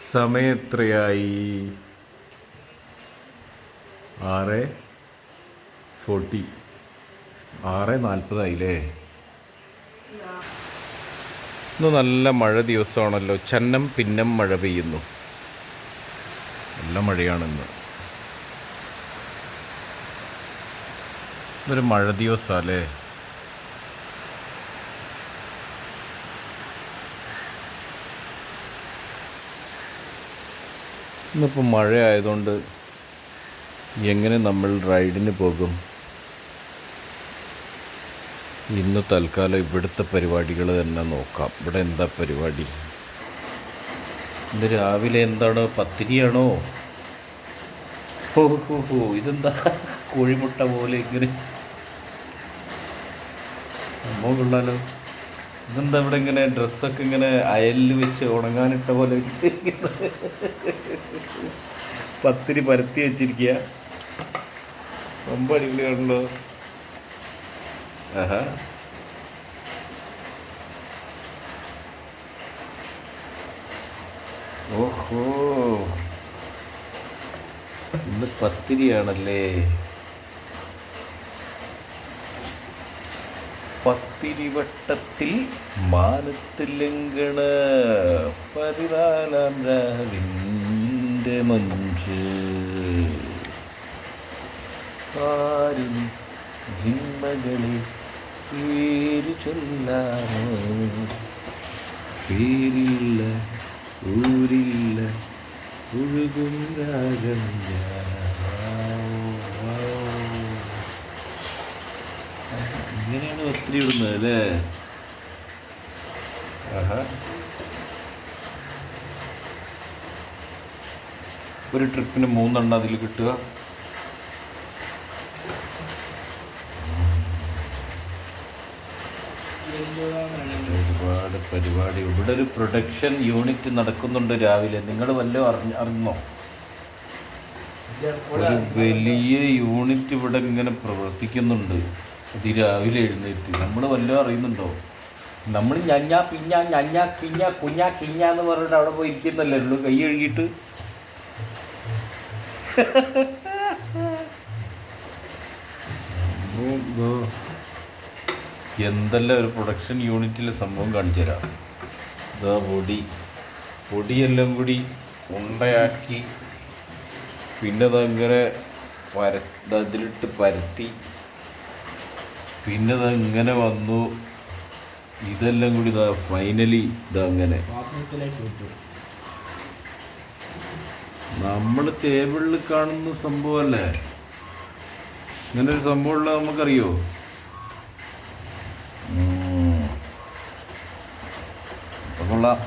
സമയം എത്രയായി? 6:40. 6:40 ഇന്ന് നല്ല മഴ ദിവസമാണല്ലോ. ചന്നം പിന്നം മഴ പെയ്യുന്നു. നല്ല മഴയാണിന്ന്. ഇന്നൊരു മഴ ദിവസമല്ലേ. ഇന്നിപ്പോൾ മഴ ആയതുകൊണ്ട് എങ്ങനെ നമ്മൾ റൈഡിന് പോകും? ഇന്ന് തൽക്കാലം ഇവിടുത്തെ പരിപാടികൾ തന്നെ നോക്കാം. ഇവിടെ എന്താ പരിപാടി? ഇന്ന് രാവിലെ എന്താണ്? പത്തിരിയാണോ? ഓഹോ, ഇതെന്താ കോഴിമുട്ട പോലെ ഇങ്ങനെ സംഭവം കൊള്ളാലോ. ഇതെന്താ ഇവിടെ ഇങ്ങനെ ഡ്രസ്സൊക്കെ ഇങ്ങനെ അയലിൽ വെച്ച് ഉണങ്ങാനിട്ട പോലെ വെച്ച് പത്തിരി പരത്തി വെച്ചിരിക്കുക. സംഭവം അടിപൊളിയാണല്ലോ. ആഹാ, ഓഹോ, ഇന്ന് പത്തിരിയാണല്ലേ. പത്തിരിവട്ടത്തിൽ മാനത്തിലെങ്കണ 14-ാം രാവിൻ്റെ മഞ്ച് ആരും ജിന്മകളെ പേര് ചൊല്ലാമോ? പേരില്ല ഊരില്ല ഒഴുകും രാഗം ഇങ്ങനെയാണ് ഒത്തിരി ഇടുന്നത് അല്ലേ. ആഹാ, ഒരു ട്രിപ്പിന് 3 അതിൽ കിട്ടുക. ഒരുപാട് പരിപാടി. ഇവിടെ ഒരു പ്രൊഡക്ഷൻ യൂണിറ്റ് നടക്കുന്നുണ്ട് രാവിലെ. നിങ്ങൾ വല്ലതും അറിഞ്ഞോ? ഒരു വലിയ യൂണിറ്റ് ഇവിടെ ഇങ്ങനെ പ്രവർത്തിക്കുന്നുണ്ട് രാവിലെ എഴുന്നേറ്റ്. നമ്മൾ വല്ലതും അറിയുന്നുണ്ടോ? നമ്മൾ ഞഞ്ഞാ പിഞ്ഞാ ഞഞ്ഞാ കിഞ്ഞ കുഞ്ഞാ കിഞ്ഞ എന്ന് പറഞ്ഞിട്ട് അവിടെ പോയി ഇരിക്കുന്നല്ലേ ഉള്ളൂ, കൈ കഴുകിയിട്ട്. എന്തെല്ലാം ഒരു പ്രൊഡക്ഷൻ യൂണിറ്റിലെ സംഭവം കാണിച്ചു തരാം. ഇതാ പൊടിയെല്ലാം കൂടി ഉണ്ടയാക്കി, പിന്നെ അതങ്ങനെ അതിലിട്ട് പരത്തി, പിന്നെ അതങ്ങനെ വന്നു. ഇതെല്ലാം കൂടി ഇതാ ഫൈനലി ഇതങ്ങനെ നമ്മൾ ടേബിളിൽ കാണുന്ന സംഭവമല്ലേ. ഇങ്ങനൊരു സംഭവമുള്ള നമുക്കറിയോ? കൊള്ളാം.